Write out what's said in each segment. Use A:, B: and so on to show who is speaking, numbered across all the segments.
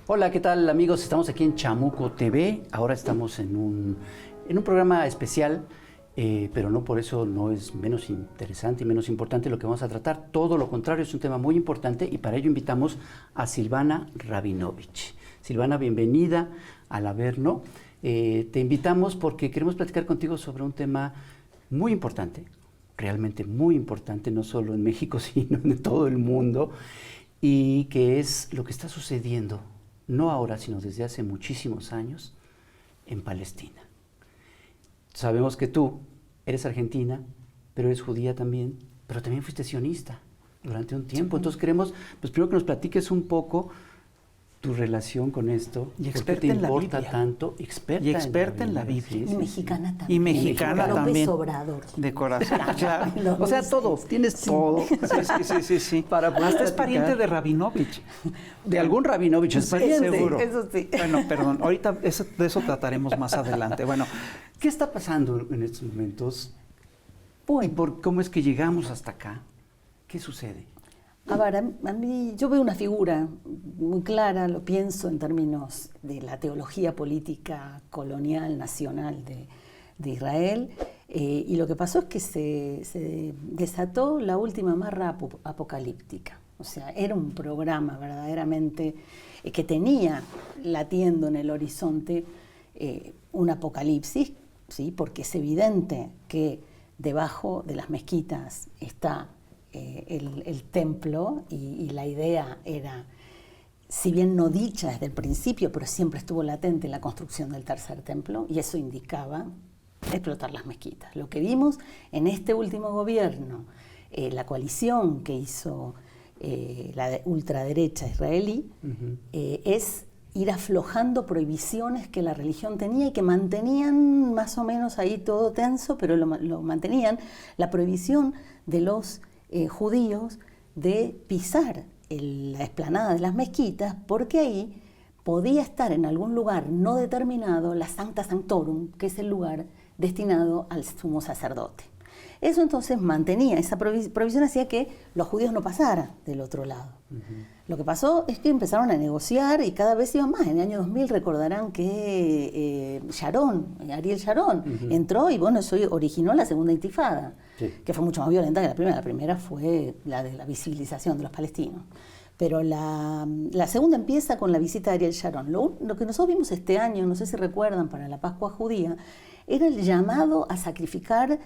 A: Hola, ¿qué tal amigos? Estamos aquí en Chamuco TV. Ahora estamos en un programa especial, pero no por eso no es menos interesante y menos importante lo que vamos a tratar. Todo lo contrario, es un tema muy importante y para ello invitamos a Silvana Rabinovich. Silvana, bienvenida al Averno. Te invitamos porque queremos platicar contigo sobre un tema muy importante, realmente muy importante, no solo en México, sino en todo el mundo, y que es lo que está sucediendo, no ahora, sino desde hace muchísimos años, en Palestina. Sabemos que tú eres argentina, pero eres judía también, pero también fuiste sionista durante un tiempo. Entonces queremos, pues primero que nos platiques un poco tu relación con esto,
B: y
A: por qué te importa tanto,
B: experta en la Biblia.
A: Sí,
C: y mexicana también.
B: Y mexicana también.
C: López Obrador.
B: De corazón, claro.
A: O sea, todo, tienes todo.
B: Sí.
A: Para
B: hasta es pariente de Rabinovich.
A: De algún Rabinovich es pariente.
B: Seguro.
C: Eso sí.
B: Bueno, perdón, ahorita de eso trataremos más adelante. Bueno,
A: ¿qué está pasando en estos momentos?
C: Bueno,
A: ¿Y cómo es que llegamos hasta acá? ¿Qué sucede?
C: a ver, a mí yo veo una figura muy clara, lo pienso en términos de la teología política colonial nacional de Israel, y lo que pasó es que se desató la última amarra apocalíptica. O sea, era un programa verdaderamente que tenía latiendo en el horizonte un apocalipsis, ¿sí? Porque es evidente que debajo de las mezquitas está el templo y la idea era, si bien no dicha desde el principio, pero siempre estuvo latente la construcción del tercer templo, y eso indicaba explotar las mezquitas. Lo que vimos en este último gobierno, la coalición que hizo la ultraderecha israelí, es ir aflojando prohibiciones que la religión tenía y que mantenían más o menos ahí todo tenso, pero lo mantenían, la prohibición de los judíos de pisar la explanada de las mezquitas, porque ahí podía estar en algún lugar no determinado la Sancta Sanctorum, que es el lugar destinado al sumo sacerdote. Eso entonces mantenía, esa provisión hacía que los judíos no pasaran del otro lado. Lo que pasó es que empezaron a negociar y cada vez iban más. En el año 2000 recordarán que Ariel Sharon, entró y bueno, eso originó la segunda intifada, que fue mucho más violenta que la primera. La primera fue la de la visibilización de los palestinos. Pero la segunda empieza con la visita de Ariel Sharon. Lo que nosotros vimos este año, no sé si recuerdan, para la Pascua judía, era el llamado a sacrificar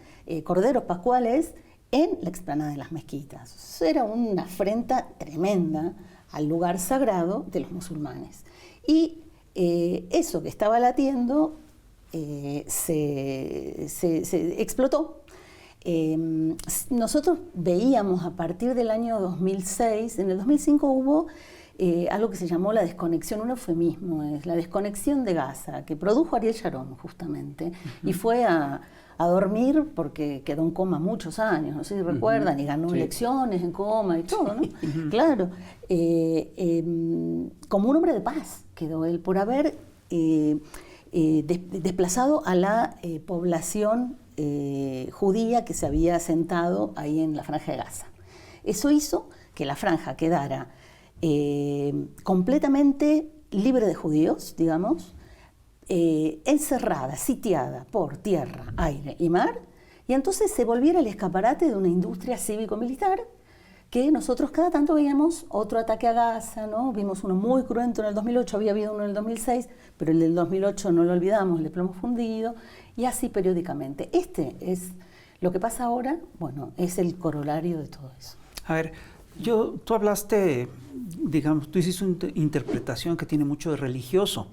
C: corderos pascuales en la explanada de las mezquitas. Eso era una afrenta tremenda al lugar sagrado de los musulmanes. Y eso que estaba latiendo se explotó. Nosotros veíamos a partir del año 2006, en el 2005 hubo algo que se llamó la desconexión, un eufemismo, es la desconexión de Gaza, que produjo Ariel Sharon justamente, y fue a dormir porque quedó en coma muchos años, no sé si recuerdan, y ganó elecciones en coma y todo, ¿no? Claro, como un hombre de paz quedó él por haber desplazado a la población judía que se había asentado ahí en la Franja de Gaza. Eso hizo que la franja quedara completamente libre de judíos, digamos, encerrada, sitiada por tierra, aire y mar, y entonces se volviera el escaparate de una industria cívico-militar que nosotros cada tanto veíamos otro ataque a Gaza, ¿no? Vimos uno muy cruento en el 2008, había habido uno en el 2006, pero el del 2008 no lo olvidamos, el de plomo fundido, y así periódicamente. Este es lo que pasa ahora, bueno, es el corolario de todo eso.
B: A ver, tú hablaste, digamos, tú hiciste una interpretación que tiene mucho de religioso,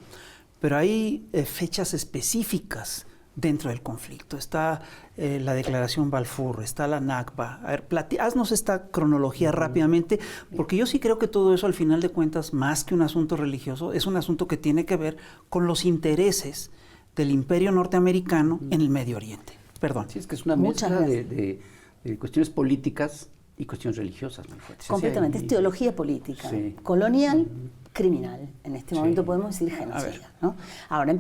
B: pero hay fechas específicas dentro del conflicto. Está la declaración Balfour, está la Nakba. A ver, haznos esta cronología rápidamente, porque yo sí creo que todo eso, al final de cuentas, más que un asunto religioso, es un asunto que tiene que ver con los del imperio norteamericano en el Medio Oriente. Perdón.
A: Sí, es que es una mezcla de cuestiones políticas y cuestiones religiosas muy fuertes.
C: Completamente, es teología política, colonial, criminal. En este momento podemos decir genocida, ¿no? Ahora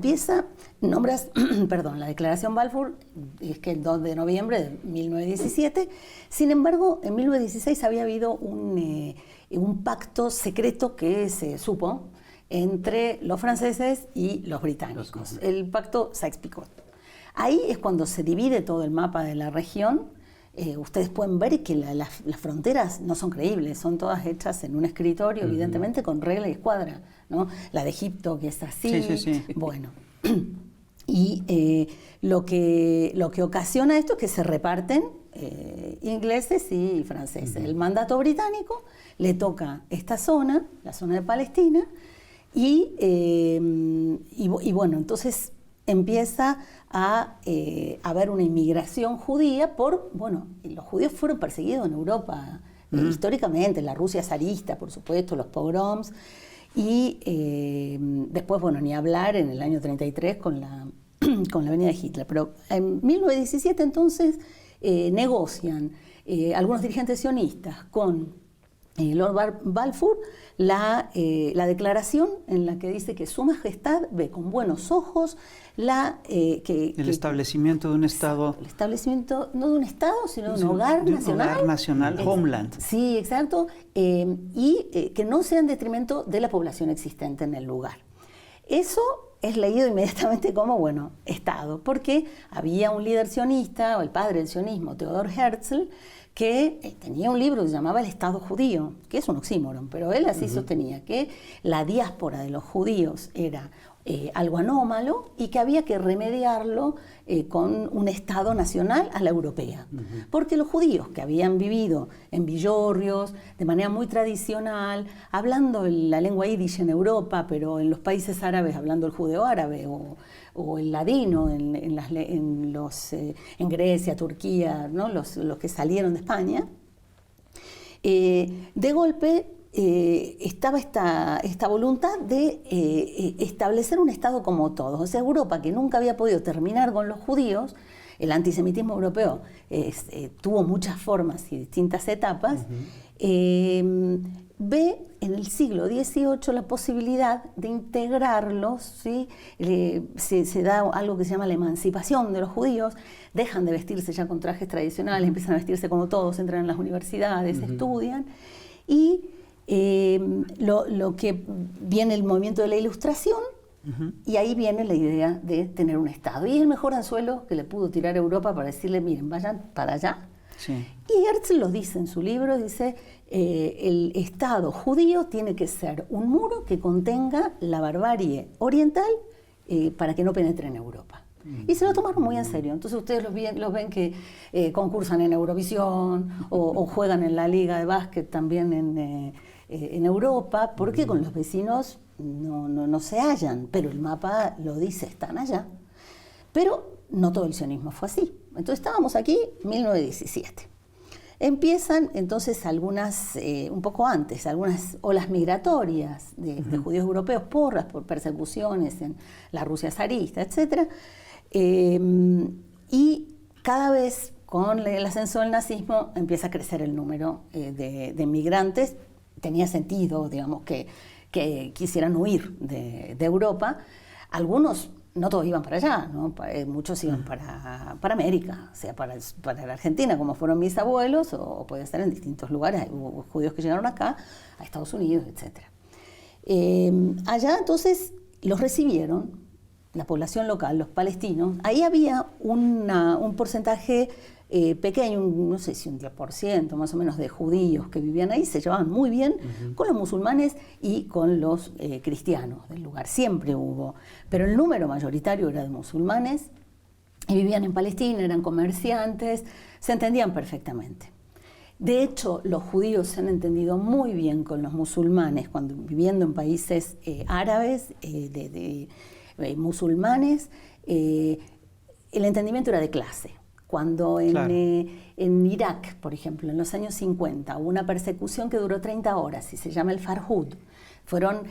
C: nombras, la declaración Balfour, es que el 2 de noviembre de 1917, sin embargo, en 1916 había habido un pacto secreto que se supo, entre los franceses y los británicos, el pacto Sykes-Picot. Ahí es cuando se divide todo el mapa de la región. Ustedes pueden ver que las fronteras no son creíbles, son todas hechas en un escritorio, evidentemente con regla y escuadra, ¿no? La de Egipto, que es así.
B: Sí.
C: Bueno, y lo que ocasiona esto es que se reparten ingleses y franceses. El mandato británico le toca esta zona, la zona de Palestina, y bueno, entonces empieza a haber una inmigración judía los judíos fueron perseguidos en Europa históricamente, la Rusia zarista, por supuesto, los pogroms, y después, ni hablar en el año 33 con la venida de Hitler. Pero en 1917 entonces negocian algunos dirigentes sionistas con Lord Balfour la declaración en la que dice que Su Majestad ve con buenos ojos el
B: establecimiento de un Estado.
C: El establecimiento no de un Estado, sino de un hogar nacional.
B: Hogar nacional, homeland.
C: Sí, exacto, y que no sea en detrimento de la población existente en el lugar. Eso es leído inmediatamente como, Estado, porque había un líder sionista, o el padre del sionismo, Theodor Herzl, que tenía un libro que se llamaba El Estado Judío, que es un oxímoron, pero él así sostenía que la diáspora de los judíos era algo anómalo y que había que remediarlo con un Estado nacional a la europea. Porque los judíos que habían vivido en villorrios, de manera muy tradicional, hablando la lengua yiddish en Europa, pero en los países árabes hablando el judeo árabe o el ladino en Grecia, Turquía, ¿no? los que salieron de España, de golpe estaba esta voluntad de establecer un Estado como todos. O sea, Europa, que nunca había podido terminar con los judíos, el antisemitismo europeo tuvo muchas formas y distintas etapas, ve en el siglo XVIII la posibilidad de integrarlos, ¿sí? Se da algo que se llama la emancipación de los judíos, dejan de vestirse ya con trajes tradicionales, empiezan a vestirse como todos, entran en las universidades, estudian, y lo que viene el movimiento de la Ilustración, y ahí viene la idea de tener un Estado. Y es el mejor anzuelo que le pudo tirar a Europa para decirle, miren, vayan para allá.
B: Sí.
C: Y Herzl lo dice en su libro, dice, el Estado judío tiene que ser un muro que contenga la barbarie oriental para que no penetre en Europa. Y se lo tomaron muy en serio. Entonces ustedes los ven que concursan en Eurovisión o juegan en la Liga de Básquet también en Europa, porque con los vecinos no se hallan, pero el mapa lo dice, están allá. Pero no todo el sionismo fue así. Entonces estábamos aquí, 1917. Empiezan entonces algunas, un poco antes, algunas olas migratorias de judíos europeos por persecuciones en la Rusia zarista, etc. Y cada vez con el ascenso del nazismo empieza a crecer el número de migrantes. Tenía sentido, digamos, que quisieran huir de Europa. Algunos, no todos iban para allá, ¿no? Muchos iban para América, o sea, para la Argentina, como fueron mis abuelos, o puede estar en distintos lugares. Hubo judíos que llegaron acá, a Estados Unidos, etc. Allá entonces los recibieron, la población local, los palestinos. Ahí había un porcentaje pequeño, no sé si un 10% más o menos de judíos que vivían ahí, se llevaban muy bien con los musulmanes y con los cristianos del lugar, siempre hubo, pero el número mayoritario era de musulmanes y vivían en Palestina, eran comerciantes, se entendían perfectamente. De hecho, los judíos se han entendido muy bien con los musulmanes cuando viviendo en países árabes, musulmanes, el entendimiento era de clase. Cuando en Irak, por ejemplo, en los años 50, hubo una persecución que duró 30 horas y se llama el Farhud. Fueron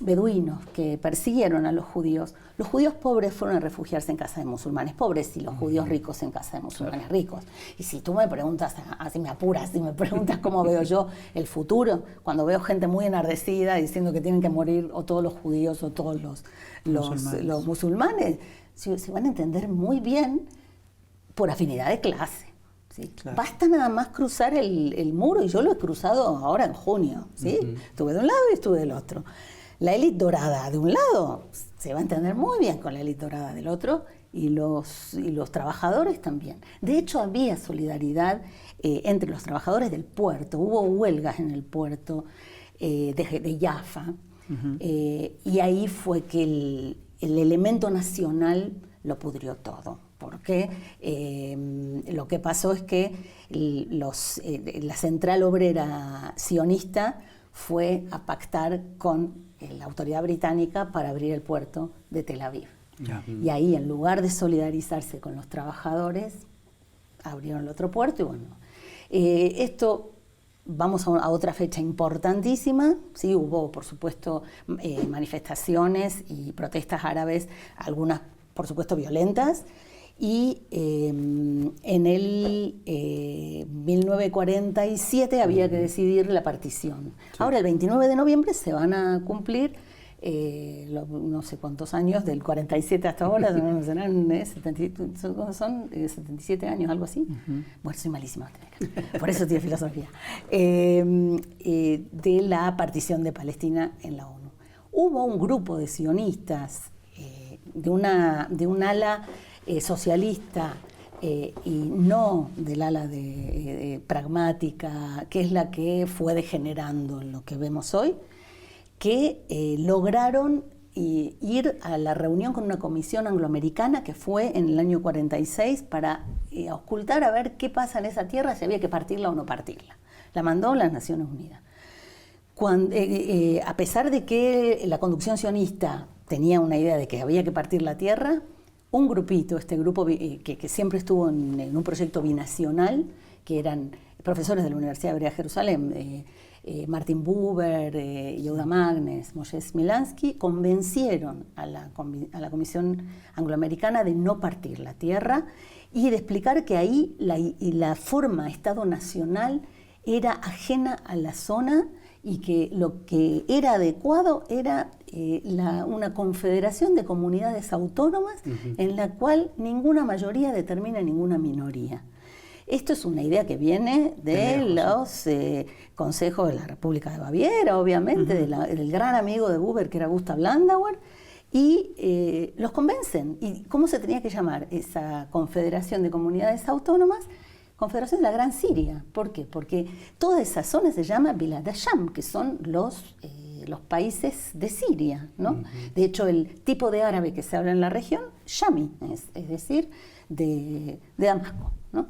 C: beduinos que persiguieron a los judíos. Los judíos pobres fueron a refugiarse en casa de musulmanes pobres y los judíos ricos en casa de musulmanes ricos. Y si tú me preguntas, así me apuras, si me preguntas cómo veo yo el futuro, cuando veo gente muy enardecida diciendo que tienen que morir o todos los judíos o todos los musulmanes, se van a entender muy bien por afinidad de clase. ¿Sí? Claro. Basta nada más cruzar el muro, y yo lo he cruzado ahora en junio. ¿Sí? Estuve de un lado y estuve del otro. la élite dorada de un lado se va a entender muy bien con la élite dorada del otro, y los trabajadores también. De hecho, había solidaridad entre los trabajadores del puerto. Hubo huelgas en el puerto de Jaffa, y ahí fue que el elemento nacional lo pudrió todo. Porque lo que pasó es que la central obrera sionista fue a pactar con la autoridad británica para abrir el puerto de Tel Aviv. Y ahí, en lugar de solidarizarse con los trabajadores, abrieron el otro puerto. Y bueno, esto, vamos a otra fecha importantísima. Sí, hubo, por supuesto, manifestaciones y protestas árabes, algunas, por supuesto, violentas. Y en el 1947 había que decidir la partición. Sí. Ahora, el 29 de noviembre se van a cumplir no sé cuántos años, del 47 hasta ahora, serán 77 años, algo así. Bueno, soy malísima, por eso estudio filosofía. De la partición de Palestina en la ONU. Hubo un grupo de sionistas de un ala socialista y no del ala pragmática, que es la que fue degenerando en lo que vemos hoy, que lograron ir a la reunión con una comisión angloamericana que fue en el año 46 para auscultar a ver qué pasa en esa tierra, si había que partirla o no partirla. La mandó las Naciones Unidas. A pesar de que la conducción sionista tenía una idea de que había que partir la tierra, un grupito, este grupo que siempre estuvo en un proyecto binacional, que eran profesores de la Universidad Hebrea de Jerusalén, Martin Buber, Yehuda Magnes, Moshe Smilansky, convencieron a la Comisión Angloamericana de no partir la tierra y de explicar que ahí la forma Estado Nacional era ajena a la zona y que lo que era adecuado era una confederación de comunidades autónomas en la cual ninguna mayoría determina ninguna minoría. Esto es una idea que viene de los consejos de la República de Baviera, obviamente, del gran amigo de Buber, que era Gustav Landauer, y los convencen. ¿Y cómo se tenía que llamar esa confederación de comunidades autónomas? Confederación de la Gran Siria. ¿Por qué? Porque toda esa zona se llama Bilad Sham, que son los países de Siria, ¿no? De hecho, el tipo de árabe que se habla en la región, Shami, es decir, de Damasco, ¿no?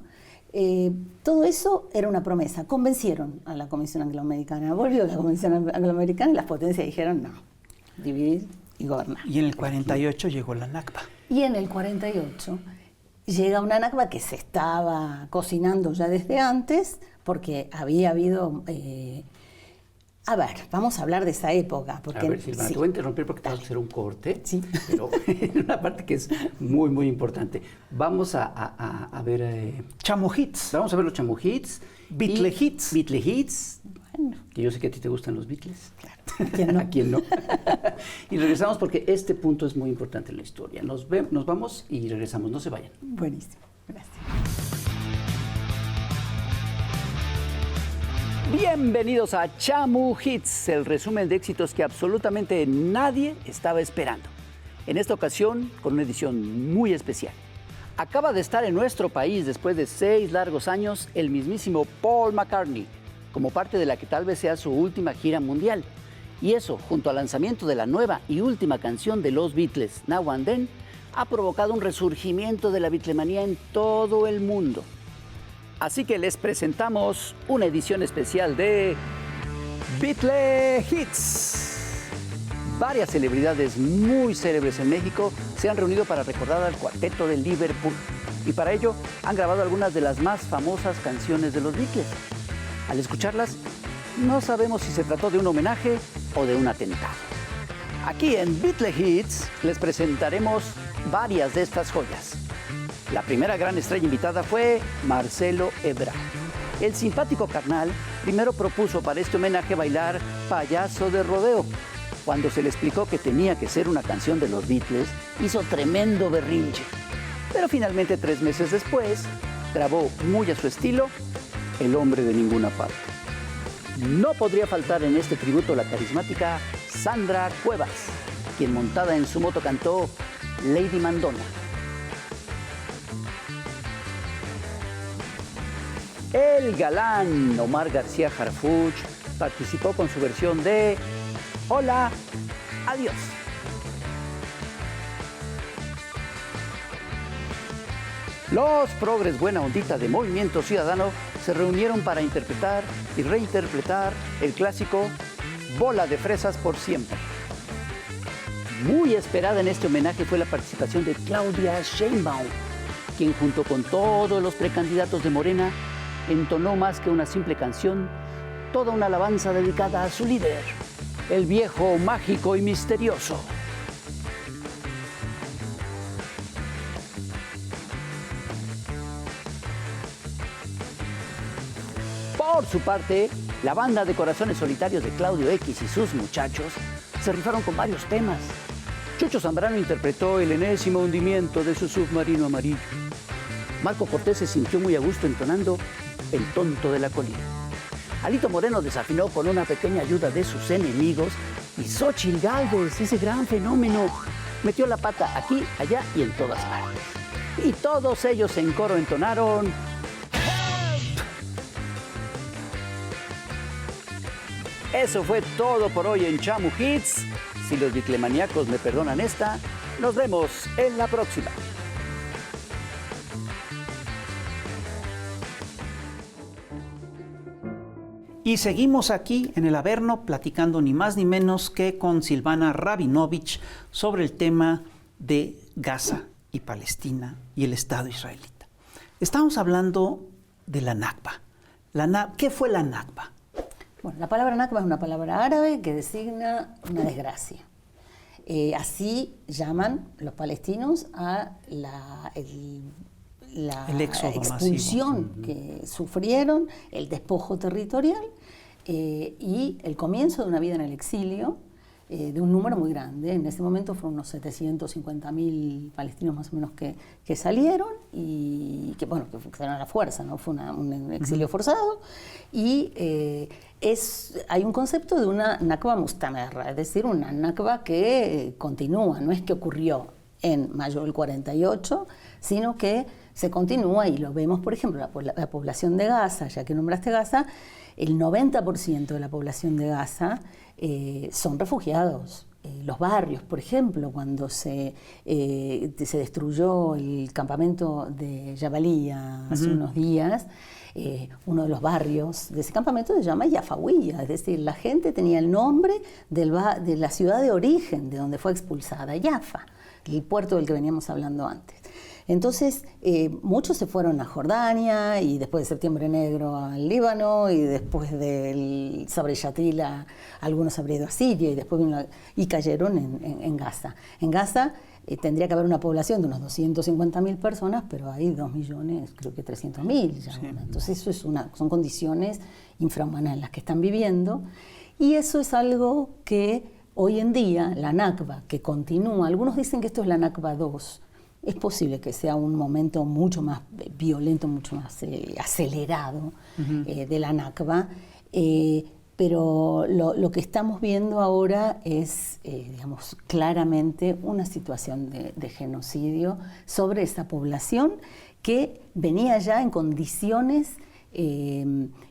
C: Todo eso era una promesa. Convencieron a la Comisión Angloamericana. Volvió la Comisión Angloamericana y las potencias dijeron no, dividir y gobernar.
B: Y en el 48 llegó la Nakba.
C: Y en el 48 llega una Nakba que se estaba cocinando ya desde antes, porque había habido... a ver, vamos a hablar de esa época. Porque,
A: a ver, Silvana, te voy a interrumpir porque vamos a hacer un corte,
C: sí.
A: Pero en una parte que es muy, muy importante. Vamos a ver...
B: Chamu Hits.
A: Vamos a ver los Chamu Hits.
B: Beatle Hits.
A: Beatle Hits.
C: Bueno.
A: Que yo sé que a ti te gustan los Beatles.
C: Claro. ¿A quién no?
A: ¿A quién no? Y regresamos porque este punto es muy importante en la historia. Nos vamos y regresamos. No se vayan.
C: Buenísimo. Gracias.
A: Bienvenidos a Chamu Hits, el resumen de éxitos que absolutamente nadie estaba esperando. En esta ocasión, con una edición muy especial. Acaba de estar en nuestro país después de 6 largos años el mismísimo Paul McCartney, como parte de la que tal vez sea su última gira mundial. Y eso, junto al lanzamiento de la nueva y última canción de los Beatles, Now and Then, ha provocado un resurgimiento de la Beatlemanía en todo el mundo. Así que les presentamos una edición especial de Beatle Hits. Varias celebridades muy célebres en México se han reunido para recordar al cuarteto de Liverpool. Y para ello han grabado algunas de las más famosas canciones de los Beatles. Al escucharlas, no sabemos si se trató de un homenaje o de un atentado. Aquí en Beatle Hits les presentaremos varias de estas joyas. La primera gran estrella invitada fue Marcelo Ebrard. El simpático carnal primero propuso para este homenaje bailar Payaso de Rodeo. Cuando se le explicó que tenía que ser una canción de los Beatles, hizo tremendo berrinche. Pero finalmente, 3 meses después, grabó muy a su estilo El hombre de ninguna parte. No podría faltar en este tributo la carismática Sandra Cuevas, quien montada en su moto cantó Lady Mandona. El galán Omar García Harfuch participó con su versión de Hola, Adiós. Los progres buena ondita de Movimiento Ciudadano se reunieron para interpretar y reinterpretar el clásico Bola de Fresas por Siempre. Muy esperada en este homenaje fue la participación de Claudia Sheinbaum, quien junto con todos los precandidatos de Morena entonó más que una simple canción, toda una alabanza dedicada a su líder, el viejo mágico y misterioso. Por su parte, la banda de Corazones Solitarios de Claudio X y sus muchachos se rifaron con varios temas. Chucho Zambrano interpretó el enésimo hundimiento de su submarino amarillo. Marco Cortés se sintió muy a gusto entonando El tonto de la colina. Alito Moreno desafinó con una pequeña ayuda de sus enemigos y Xóchitl Gálvez, ese gran fenómeno, metió la pata aquí, allá y en todas partes. Y todos ellos en coro entonaron Eso fue todo por hoy en Chamu Hits. Si los biclemaníacos me perdonan esta, nos vemos en la próxima.
B: Y seguimos aquí en el Averno platicando ni más ni menos que con Silvana Rabinovich sobre el tema de Gaza y Palestina y el Estado israelita. Estamos hablando de la Nakba. ¿Qué fue la Nakba?
C: Bueno, la palabra Nakba es una palabra árabe que designa una desgracia. Así llaman los palestinos a la expulsión masivo que sufrieron, el despojo territorial y el comienzo de una vida en el exilio de un número muy grande. En ese momento fueron unos 750.000 palestinos más o menos que salieron y que fueron a la fuerza, ¿no? Fue un exilio forzado y hay un concepto de una Nakba mustamerra, es decir, una Nakba que continúa, no es que ocurrió en mayo del 48, sino que se continúa y lo vemos, por ejemplo, la población de Gaza, ya que nombraste Gaza, el 90% de la población de Gaza son refugiados. Los barrios, por ejemplo, cuando se destruyó el campamento de Jabalía hace unos días, uno de los barrios de ese campamento se llama Yafawiya, es decir, la gente tenía el nombre de la ciudad de origen, de donde fue expulsada, Yafa, el puerto del que veníamos hablando antes. Entonces, muchos se fueron a Jordania y después de Septiembre Negro al Líbano y después del Sabri Yatil algunos habrían ido a Siria y después y cayeron en Gaza. En Gaza tendría que haber una población de unos 250.000 personas, pero hay 2 millones, creo que 300.000 ya. Sí. Entonces, son condiciones infrahumanas en las que están viviendo y eso es algo que hoy en día, la Nakba, que continúa, algunos dicen que esto es la Nakba 2, es posible que sea un momento mucho más violento, mucho más acelerado de la Nakba, pero lo que estamos viendo ahora es, digamos, claramente una situación de genocidio sobre esa población que venía ya en condiciones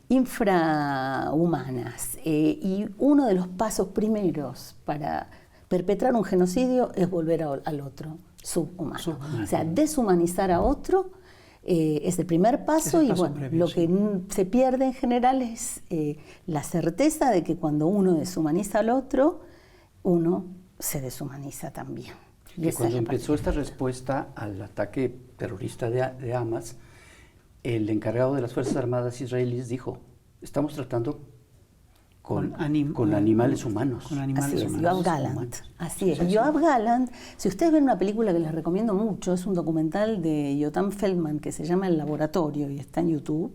C: infrahumanas. Y uno de los pasos primeros para perpetrar un genocidio es volver al otro subhumano. O sea, deshumanizar a otro es el primer paso y bueno, previo, lo que se pierde en general es la certeza de que cuando uno deshumaniza al otro, uno se deshumaniza también.
A: Y cuando empezó esta respuesta al ataque terrorista de Hamas, el encargado de las Fuerzas Armadas israelíes dijo, estamos tratando con animales humanos.
C: Con animales humanos. Yoav Gallant. Así es. Yoav Gallant, si ustedes ven una película que les recomiendo mucho, es un documental de Yotam Feldman que se llama El Laboratorio y está en YouTube.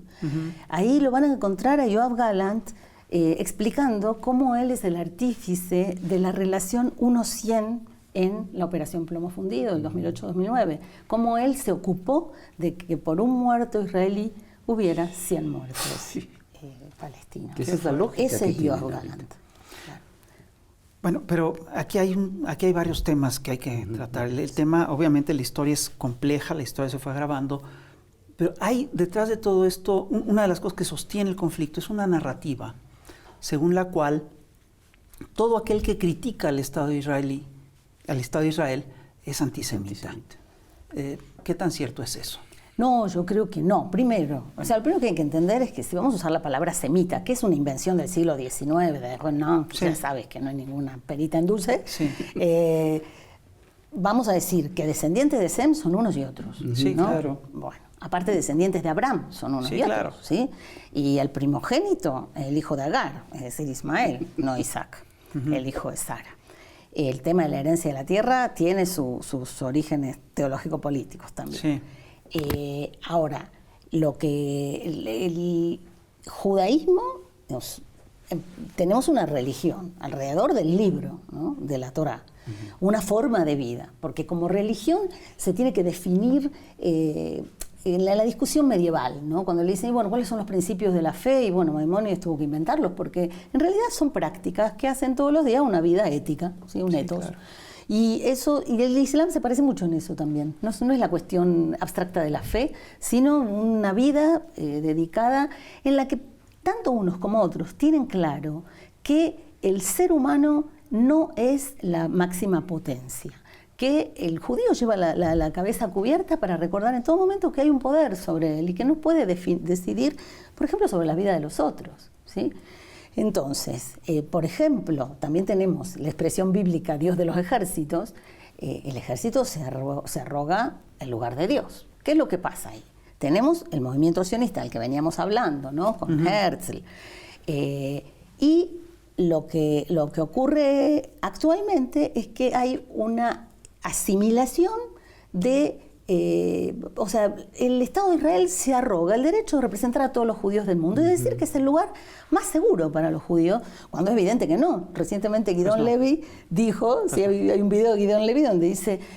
C: Ahí lo van a encontrar a Yoav Gallant explicando cómo él es el artífice de la relación 1-100 en la Operación Plomo Fundido del 2008-2009. Cómo él se ocupó de que por un muerto israelí hubiera 100 muertos. Palestinos.
A: Esa es la lógica.
C: Ese es Yoav Gallant. Claro.
B: Bueno, pero aquí hay varios temas que hay que tratar. El tema, obviamente, la historia es compleja, la historia se fue agravando, pero hay detrás de todo esto, una de las cosas que sostiene el conflicto es una narrativa, según la cual todo aquel que critica al Estado israelí, al Estado de Israel, es antisemita. ¿Qué tan cierto es eso?
C: No, yo creo que no. Primero, o sea, lo primero que hay que entender es que si vamos a usar la palabra semita, que es una invención del siglo XIX, no, sí. Ya sabes que no hay ninguna perita en dulce, sí. Vamos a decir que descendientes de Sem son unos y otros.
B: Sí,
C: ¿no?
B: claro.
C: Bueno, aparte descendientes de Abraham son unos y
B: claro.
C: otros, ¿sí? Y el primogénito, el hijo de Agar, es decir, Ismael, no Isaac, el hijo de Sara. El tema de la herencia de la tierra tiene sus orígenes teológico-políticos también. Sí. Ahora, lo que el judaísmo, tenemos una religión alrededor del libro, ¿no? De la Torá, una forma de vida, porque como religión se tiene que definir en la discusión medieval, ¿no? Cuando le dicen, bueno, ¿cuáles son los principios de la fe? Y bueno, Maimónides tuvo que inventarlos, porque en realidad son prácticas que hacen todos los días una vida ética, ¿sí? Un etos. Claro. Y el Islam se parece mucho en eso también. No es la cuestión abstracta de la fe, sino una vida dedicada en la que tanto unos como otros tienen claro que el ser humano no es la máxima potencia, que el judío lleva la cabeza cubierta para recordar en todo momento que hay un poder sobre él y que no puede decidir, por ejemplo, sobre la vida de los otros, ¿sí? Entonces, por ejemplo, también tenemos la expresión bíblica Dios de los ejércitos. El ejército se arroga el lugar de Dios. ¿Qué es lo que pasa ahí? Tenemos el movimiento sionista del que veníamos hablando, ¿no? Con Herzl. Y lo que ocurre actualmente es que hay una asimilación de... o sea, el Estado de Israel se arroga el derecho de representar a todos los judíos del mundo y decir que es el lugar más seguro para los judíos, cuando es evidente que no. Recientemente Guidón Levy dijo, sí, hay un video de Guidón Levy donde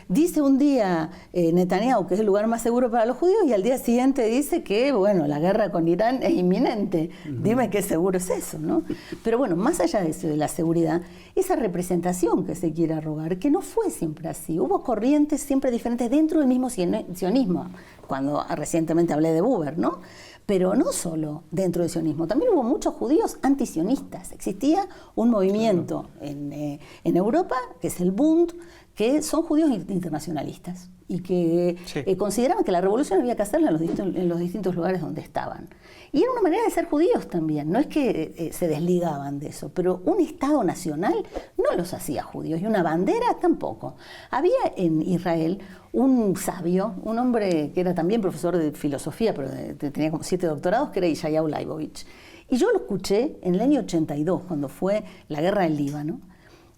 C: dice un día Netanyahu que es el lugar más seguro para los judíos y al día siguiente dice que, bueno, la guerra con Irán es inminente. Dime qué seguro es eso, ¿no? Pero bueno, más allá de eso, de la seguridad, esa representación que se quiere arrogar, que no fue siempre así. Hubo corrientes siempre diferentes dentro del mismo sionismo, cuando recientemente hablé de Buber, ¿no? Pero no solo dentro del sionismo, también hubo muchos judíos antisionistas. Existía un movimiento en Europa, que es el Bund, que son judíos internacionalistas y que consideraban que la revolución había que hacerla en los distintos lugares donde estaban. Y era una manera de ser judíos también, no es que se desligaban de eso, pero un Estado nacional no los hacía judíos y una bandera tampoco. Había en Israel un sabio, un hombre que era también profesor de filosofía, pero tenía como 7 doctorados, que era Yeshayahu Leibovich. Y yo lo escuché en el año 82, cuando fue la guerra del Líbano,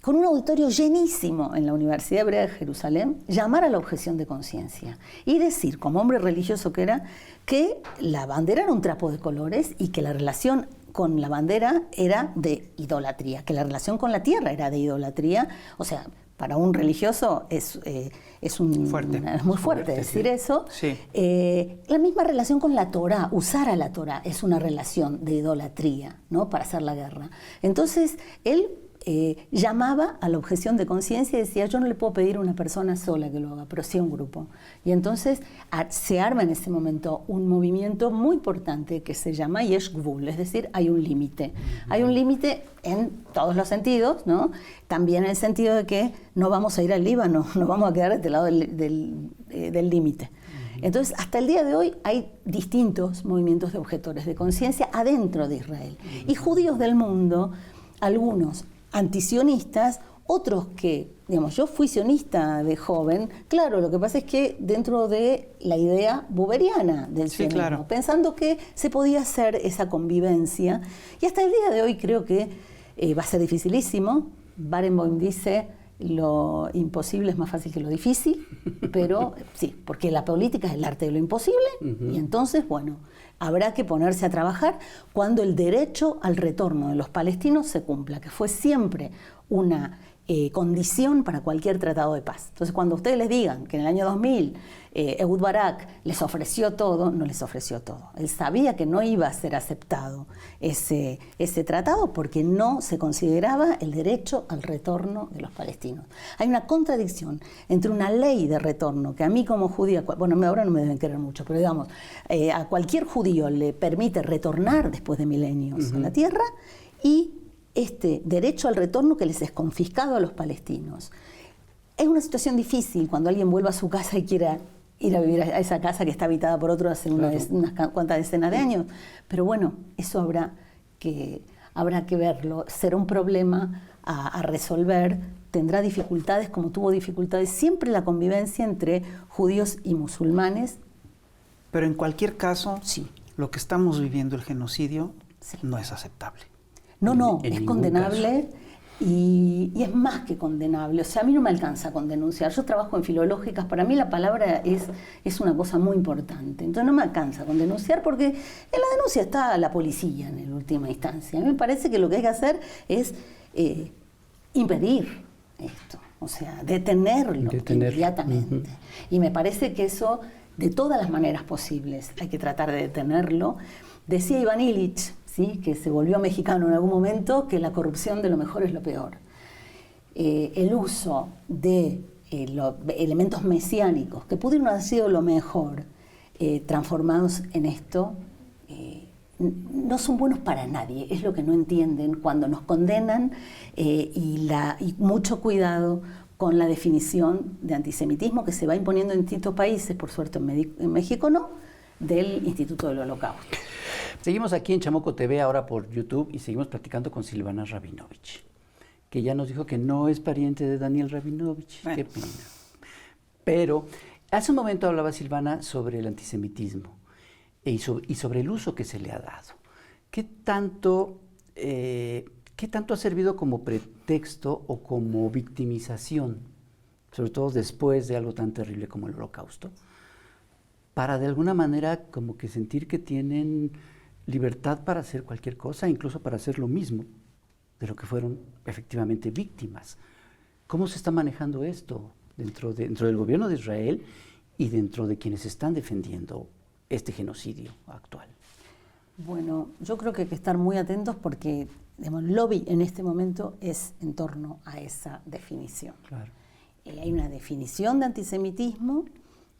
C: con un auditorio llenísimo en la Universidad Hebrea de Jerusalén, llamar a la objeción de conciencia y decir, como hombre religioso que era, que la bandera era un trapo de colores y que la relación con la bandera era de idolatría, que la relación con la tierra era de idolatría. O sea, para un religioso es muy fuerte decir eso. Sí. La misma relación con la Torá, usar a la Torá es una relación de idolatría, ¿no? Para hacer la guerra. Entonces, él llamaba a la objeción de conciencia y decía, yo no le puedo pedir a una persona sola que lo haga, pero sí a un grupo. Y entonces se arma en ese momento un movimiento muy importante que se llama Yesh Gvul, es decir, hay un límite. Hay un límite en todos los sentidos, ¿no? También en el sentido de que no vamos a ir al Líbano, no vamos a quedar de este lado del límite. Entonces, hasta el día de hoy hay distintos movimientos de objetores de conciencia adentro de Israel. Y judíos del mundo, algunos antisionistas, otros que, digamos, yo fui sionista de joven, claro, lo que pasa es que dentro de la idea buberiana del sionismo, claro, pensando que se podía hacer esa convivencia, y hasta el día de hoy creo que va a ser dificilísimo. Barenboim dice, lo imposible es más fácil que lo difícil, pero sí, porque la política es el arte de lo imposible, y entonces, bueno, habrá que ponerse a trabajar cuando el derecho al retorno de los palestinos se cumpla, que fue siempre una condición para cualquier tratado de paz. Entonces, cuando ustedes les digan que en el año 2000 Ehud Barak les ofreció todo, no les ofreció todo. Él sabía que no iba a ser aceptado ese tratado porque no se consideraba el derecho al retorno de los palestinos. Hay una contradicción entre una ley de retorno que a mí como judía, bueno, ahora no me deben querer mucho, pero digamos, a cualquier judío le permite retornar después de milenios a la tierra, y este derecho al retorno que les es confiscado a los palestinos. Es una situación difícil cuando alguien vuelve a su casa y quiera ir a vivir a esa casa que está habitada por otro hace unas cuantas decenas de años, pero bueno, eso habrá que verlo. Será un problema a resolver, tendrá dificultades como tuvo dificultades siempre la convivencia entre judíos y musulmanes.
B: Pero en cualquier caso,
C: sí,
B: lo que estamos viviendo, el genocidio,
C: sí,
B: no es aceptable.
C: No, es condenable y es más que condenable. O sea, a mí no me alcanza con denunciar. Yo trabajo en filológicas, para mí la palabra es una cosa muy importante. Entonces no me alcanza con denunciar porque en la denuncia está la policía en última instancia. A mí me parece que lo que hay que hacer es impedir esto, o sea, detenerlo inmediatamente. Y me parece que eso, de todas las maneras posibles, hay que tratar de detenerlo. Decía Iván Illich, ¿sí?, que se volvió mexicano en algún momento, que la corrupción de lo mejor es lo peor. El uso de elementos mesiánicos, que pudieron haber sido lo mejor, transformados en esto, no son buenos para nadie. Es lo que no entienden cuando nos condenan, y mucho cuidado con la definición de antisemitismo que se va imponiendo en distintos países, por suerte en México no, del Instituto del Holocausto.
A: Seguimos aquí en Chamuco TV, ahora por YouTube, y seguimos platicando con Silvana Rabinovich, que ya nos dijo que no es pariente de Daniel Rabinovich. Bueno. Qué pena. Pero hace un momento hablaba Silvana sobre el antisemitismo y sobre el uso que se le ha dado. ¿Qué tanto ha servido como pretexto o como victimización, sobre todo después de algo tan terrible como el Holocausto, para de alguna manera como que sentir que tienen libertad para hacer cualquier cosa, incluso para hacer lo mismo de lo que fueron efectivamente víctimas? ¿Cómo se está manejando esto dentro del gobierno de Israel y dentro de quienes están defendiendo este genocidio actual?
C: Bueno, yo creo que hay que estar muy atentos porque el lobby en este momento es en torno a esa definición. Claro. Hay una definición de antisemitismo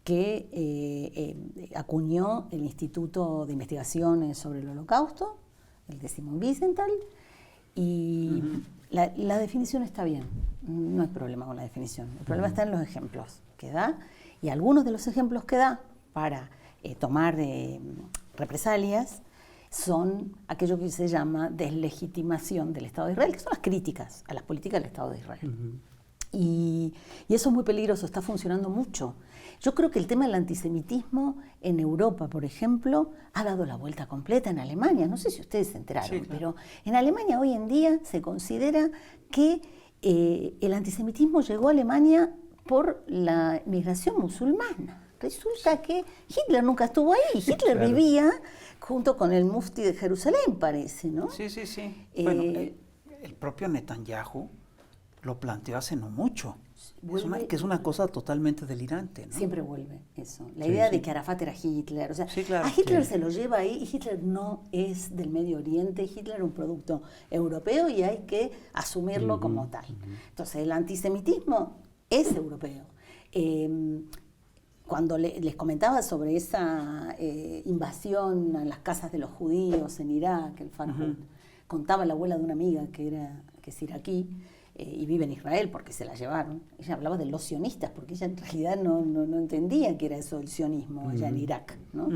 C: que acuñó el Instituto de Investigaciones sobre el Holocausto, el de Simon Wiesenthal, y la definición está bien, no hay problema con la definición, el problema está en los ejemplos que da, y algunos de los ejemplos que da para tomar represalias son aquello que se llama deslegitimación del Estado de Israel, que son las críticas a las políticas del Estado de Israel. Y eso es muy peligroso, está funcionando mucho. Yo creo que el tema del antisemitismo en Europa, por ejemplo, ha dado la vuelta completa en Alemania. No sé si ustedes se enteraron, sí, claro. Pero en Alemania hoy en día se considera que el antisemitismo llegó a Alemania por la migración musulmana. Resulta que Hitler nunca estuvo ahí. Hitler claro. Vivía junto con el mufti de Jerusalén, parece, ¿no?
B: Sí. Bueno, el propio Netanyahu lo planteó hace no mucho. Que es una cosa totalmente delirante, ¿no?
C: Siempre vuelve eso. La idea de que Arafat era Hitler. O sea, sí, claro, a Hitler se lo lleva ahí, y Hitler no es del Medio Oriente. Hitler es un producto europeo y hay que asumirlo como tal. Entonces, el antisemitismo es europeo. Cuando les comentaba sobre esa invasión a las casas de los judíos en Irak, el Farhud, contaba la abuela de una amiga que es iraquí, y vive en Israel porque se la llevaron. Ella hablaba de los sionistas porque ella en realidad no entendía qué era eso del sionismo allá en Irak, ¿no?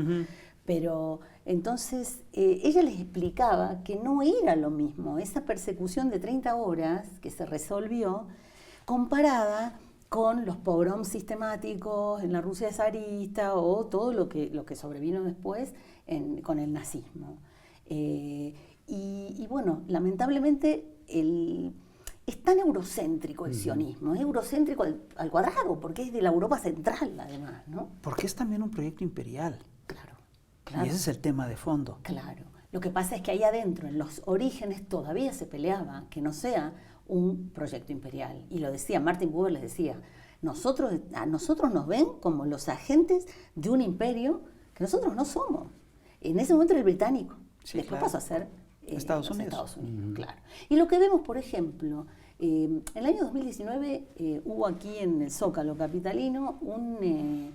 C: Pero entonces ella les explicaba que no era lo mismo esa persecución de 30 horas que se resolvió comparada con los pogroms sistemáticos en la Rusia zarista o todo lo que sobrevino después con el nazismo. Y bueno, lamentablemente es tan eurocéntrico el sionismo, es eurocéntrico al cuadrado, porque es de la Europa central además, ¿no?
B: Porque es también un proyecto imperial.
C: Claro.
B: Y ese es el tema de fondo.
C: Claro. Lo que pasa es que ahí adentro, en los orígenes, todavía se peleaba que no sea un proyecto imperial. Y lo decía, Martin Buber les decía, a nosotros nos ven como los agentes de un imperio que nosotros no somos. En ese momento era el británico,
B: Sí,
C: después
B: claro.
C: pasó a ser
B: Estados
C: los
B: Unidos.
C: Estados Unidos, claro. Y lo que vemos, por ejemplo, en el año 2019 hubo aquí en el Zócalo capitalino un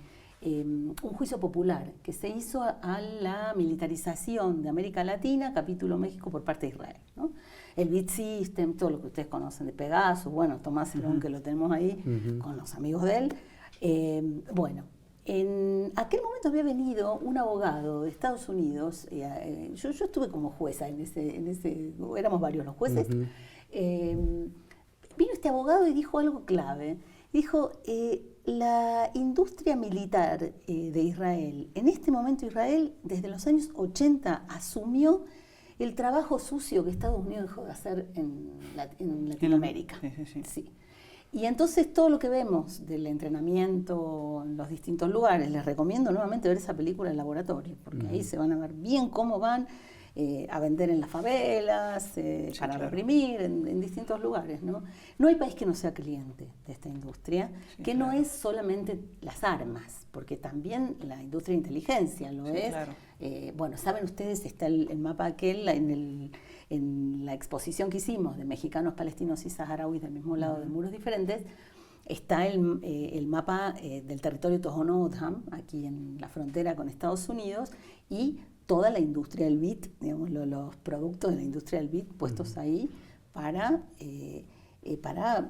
C: juicio popular que se hizo a la militarización de América Latina, capítulo México, por parte de Israel, ¿no? El Beat System, todo lo que ustedes conocen de Pegasus, bueno, Tomás Elón, que lo tenemos ahí con los amigos de él. Bueno, en aquel momento había venido un abogado de Estados Unidos, yo estuve como jueza en ese éramos varios los jueces. Vino este abogado y dijo algo clave. Dijo, la industria militar de Israel, en este momento Israel, desde los años 80, asumió el trabajo sucio que Estados Unidos dejó de hacer en Latinoamérica. Sí. Y entonces todo lo que vemos del entrenamiento en los distintos lugares, les recomiendo nuevamente ver esa película en laboratorio, porque ahí se van a ver bien cómo van a vender en las favelas, para reprimir en distintos lugares, ¿no? No hay país que no sea cliente de esta industria, que no es solamente las armas, porque también la industria de inteligencia lo es.
B: Claro.
C: Bueno, saben ustedes, está el mapa aquel en la exposición que hicimos de mexicanos, palestinos y saharauis del mismo lado de muros diferentes. Está el mapa del territorio Tohono-O'odham, aquí en la frontera con Estados Unidos, y toda la industria del bit, digamos, los productos de la industria del bit puestos ahí para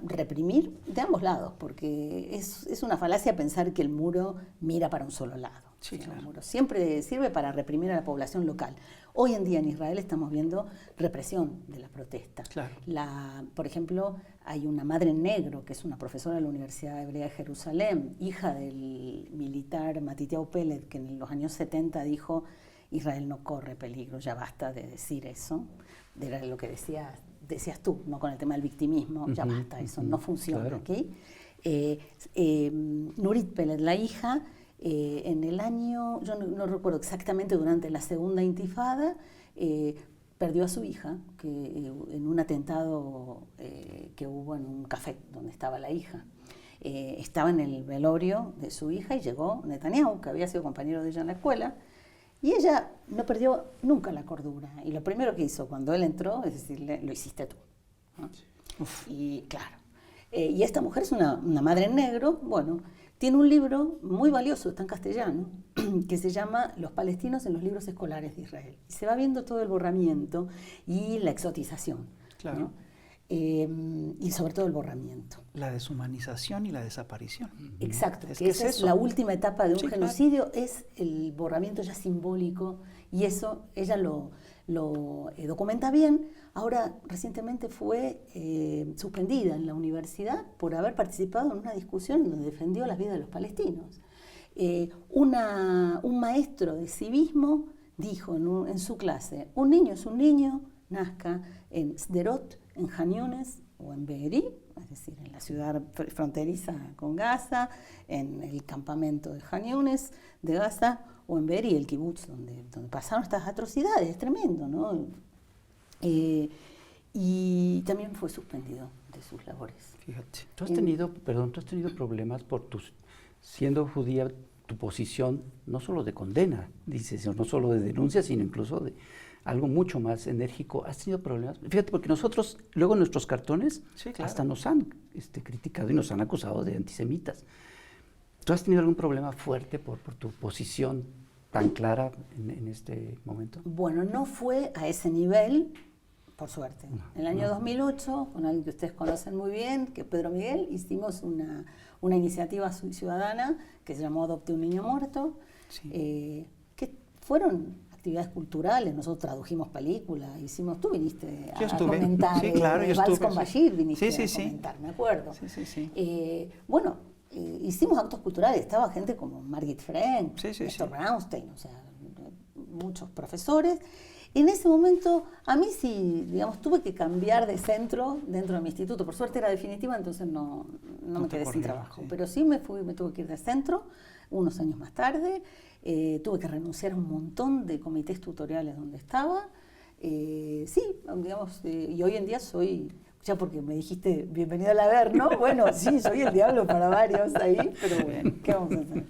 C: reprimir de ambos lados, porque es una falacia pensar que el muro mira para un solo lado.
B: Sí, claro.
C: El muro siempre sirve para reprimir a la población local. Hoy en día en Israel estamos viendo represión de la protesta.
B: Claro.
C: Por ejemplo, hay una madre en negro, que es una profesora de la Universidad Hebrea de Jerusalén, hija del militar Matityahu Peled, que en los años 70 dijo: Israel no corre peligro, ya basta de decir eso. Era lo que decías tú, ¿no? Con el tema del victimismo, ya basta, eso no funciona,
A: claro.
C: ¿okay? Nurit Peled, la hija, en el año, yo no recuerdo exactamente, durante la segunda intifada, perdió a su hija en un atentado que hubo en un café donde estaba la hija. Estaba en el velorio de su hija y llegó Netanyahu, que había sido compañero de ella en la escuela, y ella no perdió nunca la cordura. Y lo primero que hizo cuando él entró es decirle: lo hiciste tú, ¿no? Y claro, y esta mujer es una madre en negro. Bueno, tiene un libro muy valioso, está en castellano, que se llama Los palestinos en los libros escolares de Israel. Y se va viendo todo el borramiento y la exotización,
B: Claro.
C: ¿no? Y sobre todo el borramiento.
B: La deshumanización y la desaparición.
C: Exacto,
B: Es
C: que
B: que
C: esa
B: es
C: es
B: eso.
C: la última etapa de un
B: Sí, claro.
C: genocidio, es el borramiento ya simbólico, y eso ella lo documenta bien. Ahora, recientemente fue suspendida en la universidad por haber participado en una discusión donde defendió las vidas de los palestinos. Un maestro de civismo dijo en su clase: un niño es un niño, nazca en Sderot, en Han Yunes o en Be'eri, es decir, en la ciudad fronteriza con Gaza, en el campamento de Han Yunes de Gaza, o en Be'eri, el kibutz donde pasaron estas atrocidades. Es tremendo, ¿no? Y también fue suspendido de sus labores.
B: Fíjate.
A: ¿Tú has tenido problemas por siendo judía, tu posición no solo de condena, dices, no solo de denuncia, sino incluso de algo mucho más enérgico? ¿Has tenido problemas? Fíjate, porque nosotros, luego en nuestros cartones,
B: Sí, claro.
A: hasta nos han criticado y nos han acusado de antisemitas. ¿Tú has tenido algún problema fuerte por tu posición tan clara en este momento?
C: Bueno, no fue a ese nivel, por suerte. En el año 2008, con alguien que ustedes conocen muy bien, que es Pedro Miguel, hicimos una iniciativa ciudadana que se llamó Adopte un niño muerto,
B: Sí.
C: que fueron actividades culturales. Nosotros tradujimos películas, tú viniste
B: Yo
C: a
B: estuve.
C: comentar,
B: Sí, claro, yo
C: Vals
B: estuve,
C: con
B: sí.
C: Bashir viniste
B: Sí,
C: a
B: sí,
C: comentar, me acuerdo.
B: Sí.
C: Bueno, hicimos actos culturales, estaba gente como Margit Frank,
B: Sí, sí,
C: Néstor
B: sí.
C: Brownstein, o sea, muchos profesores. En ese momento, a mí sí, digamos, tuve que cambiar de centro dentro de mi instituto. Por suerte era definitiva, entonces no me
B: te
C: quedé sin
B: corrieron,
C: trabajo.
B: sí.
C: Pero sí me tuve que ir de centro unos años más tarde. Tuve que renunciar a un montón de comités tutoriales donde estaba. sí, digamos, y hoy en día soy, ya porque me dijiste bienvenido al Averno, bueno, sí, soy el diablo para varios ahí, pero bueno, ¿qué vamos a hacer?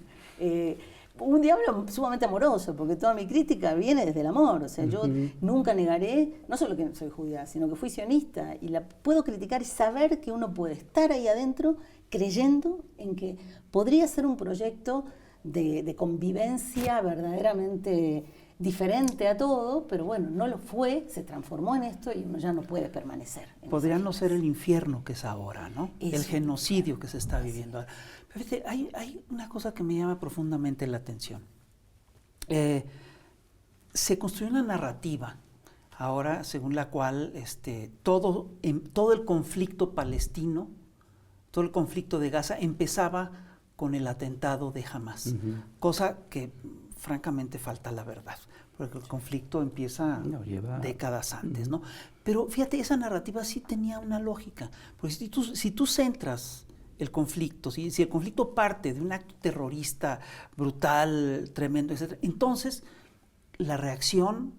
C: Un diablo sumamente amoroso, porque toda mi crítica viene desde el amor, o sea, yo nunca negaré, no solo que soy judía, sino que fui sionista, y la puedo criticar y saber que uno puede estar ahí adentro creyendo en que podría ser un proyecto de convivencia verdaderamente diferente a todo, pero bueno, no lo fue, se transformó en esto y uno ya no puede permanecer.
B: Podría no ser el infierno que es ahora, ¿no?
C: Eso.
B: El genocidio que se está viviendo ahora. Pero fíjate, hay una cosa que me llama profundamente la atención. Se construyó una narrativa ahora según la cual todo el conflicto palestino, todo el conflicto de Gaza empezaba con el atentado de Hamás, cosa que francamente falta la verdad, porque el conflicto empieza décadas antes, ¿no? Pero fíjate, esa narrativa sí tenía una lógica, porque si tú centras el conflicto, si el conflicto parte de un acto terrorista brutal, tremendo, etc., entonces la reacción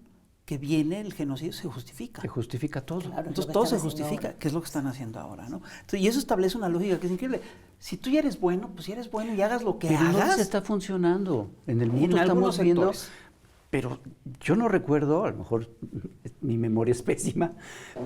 B: que viene, el genocidio, se justifica.
A: Se justifica todo.
C: Claro,
B: entonces todo se justifica, que es lo que están haciendo ahora, ¿no? Entonces, y eso establece una lógica que es increíble. Si tú ya eres bueno, pues ya eres bueno y hagas lo que
A: pero
B: hagas.
A: no se está funcionando. En el mundo
B: en
A: estamos viendo...
B: sectores.
A: Pero yo no recuerdo, a lo mejor mi memoria es pésima,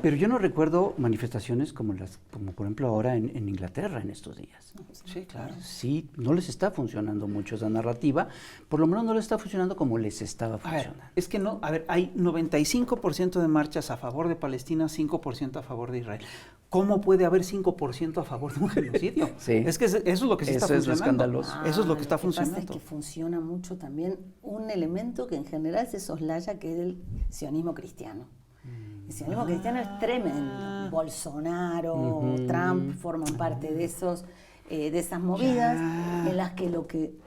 A: pero yo no recuerdo manifestaciones como por ejemplo ahora en Inglaterra en estos días.
B: Sí, claro.
A: Sí, no les está funcionando mucho esa narrativa, por lo menos no les está funcionando como les estaba funcionando.
B: Es que no, hay 95% de marchas a favor de Palestina, 5% a favor de Israel. ¿Cómo puede haber 5% a favor de un genocidio?
A: Sí.
B: Es que eso es lo que sí está funcionando.
A: Es escandaloso.
B: Eso es lo que está
C: Lo que
B: funcionando.
C: pasa es que funciona mucho también un elemento que en general se soslaya, que es el sionismo cristiano. El sionismo cristiano es tremendo. Bolsonaro, Trump forman parte de esas movidas en las que lo que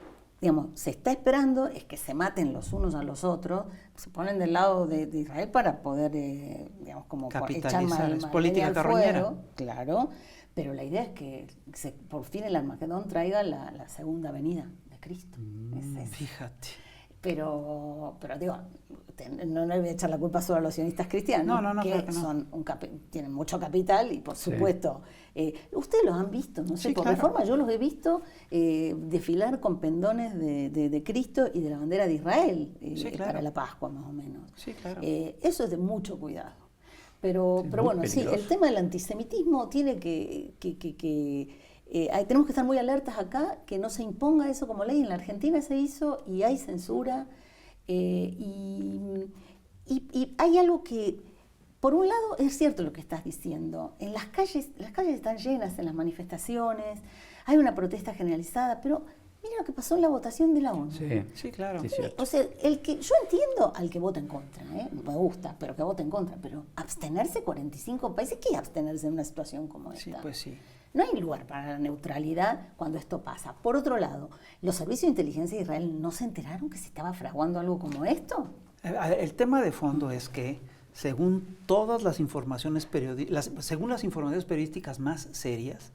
C: se está esperando es que se maten los unos a los otros, se ponen del lado de Israel para poder, como echar
B: política
C: al
B: carroñera.
C: fuego, claro, pero la idea es que por fin el Armagedón traiga la segunda venida de Cristo.
B: Fíjate.
C: Pero digo, no le voy a echar la culpa solo a los sionistas cristianos,
B: No,
C: que
B: claro que no.
C: son tienen mucho capital y por supuesto, ustedes los han visto, no sé,
B: Sí,
C: por
B: claro.
C: Reforma yo los he visto desfilar con pendones de Cristo y de la bandera de Israel
B: Sí, claro.
C: para la Pascua más o menos.
B: Sí, claro.
C: Eso es de mucho cuidado. Pero bueno,
A: peligroso.
C: sí, el tema del antisemitismo tiene tenemos que estar muy alertas acá, que no se imponga eso como ley. En la Argentina se hizo y hay censura. Y hay algo que, por un lado, es cierto lo que estás diciendo. En las calles están llenas en las manifestaciones, hay una protesta generalizada, pero mira lo que pasó en la votación de la ONU.
B: Sí, claro.
A: Sí, cierto.
C: O sea, yo entiendo al que vota en contra, me gusta, pero que vota en contra, pero abstenerse 45 países, ¿qué es abstenerse en una situación como esta?
B: Sí, pues sí.
C: No hay lugar para la neutralidad cuando esto pasa. Por otro lado, ¿los servicios de inteligencia de Israel no se enteraron que se estaba fraguando algo como esto?
B: El tema de fondo es que, según todas las informaciones según las informaciones periodísticas más serias,